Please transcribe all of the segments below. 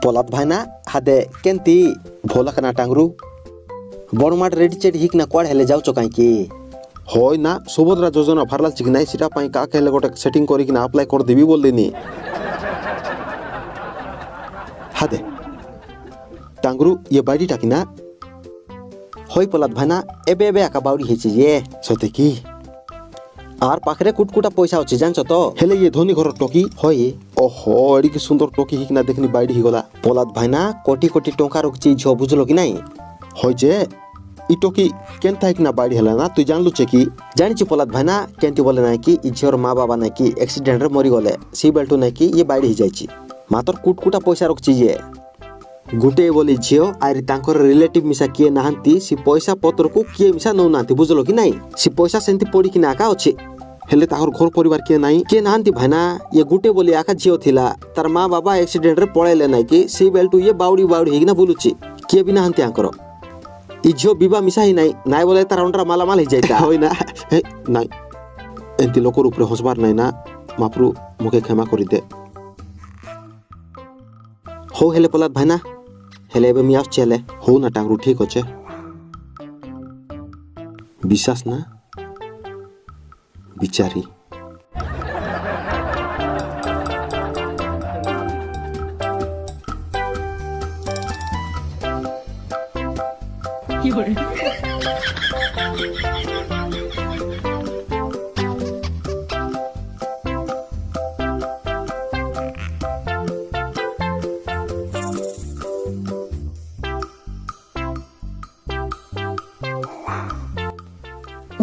पलात भाईना हादे केंती भोला कना टांगरू बड़माट रेडी चेड हिक ना क्वाड हेले जाउचो काई की होय ना सुभद्रा योजना फारला चिक नाही सिटा पाई का कहले गोटे सेटिंग करी कि ना अप्लाई कर देबी बोल देनी हादे टांगरू ये बाड़ी टाकिना होय पलात भाईना एबे एबे आका बाउडी हेची ये सते की आर पाखरे कुटकुटा पैसा अछि जानछो तो हेले ये धोनी घर टोकी होय ओहो एडी की सुंदर टोकी हिक ना देखनी बाड़ी ही गला पलात भाईना कोटी कोटी टंका रखची झो बुझलो कि नाही होय जे इ टोकी केनता हिक ना बाड़ी हला ना तू जानलु छे की जानिछु पलात भाईना केंती बोले नाही की इ झोर माँ बाबा नाही की एक्सीडेंट रे मरी गले सी बेल्टू नाही की ये बाड़ी ही जायची मातर कुटकुटा पैसा रखची ये गुटे बोली झियो आरी तांकर रिलेटिव मिसा किए नाहंती सी पैसा पत्र को किए मिसा नौ नांती बुझलो कि नाही सी पैसा सेंती पड़ी कि ना का अछि हेले ताहर घर परिवार के नाही के नाहंती भाईना ये गुटे बोली आका झियो थिला तार माँ बाबा एक्सीडेंट रे पळेले नाही कि सी बेल्टू ये बाउडी बाउडी हिगना बुलुची किए भी नाहंती आंकर इ झियो बिबा मिसा ही नाही नाय बोले तार अंडरा माला माल ही जायता होय ना हे नाही एंती लोकर ऊपर हंसबार नाही ना मापरू मुके क्षमा करि दे हो हेले पलात भाईना हेले एबे मियास चले हो ना टांगरू ठीक होचे विश्वास ना बिचारी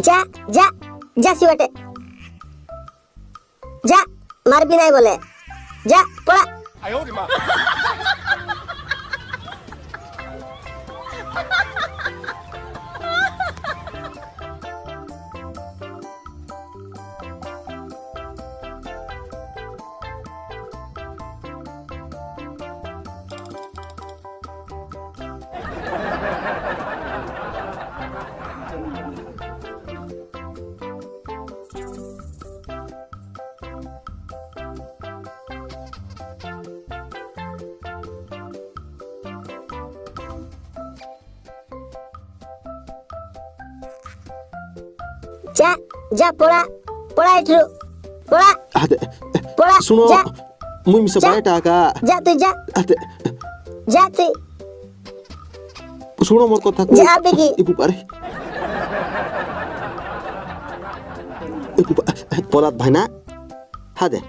जा जा जा सिवटे जा मार भी नहीं बोले जा पड़ा जा जा पड़ा पड़ा इठरू पड़ा हादे पड़ा सुनो जा मुई मिसे जा। बाटा का जा तू जा हादे जा तू सुनो मोर कथा को जा बेगी इपु पारे पलात भाईना हादे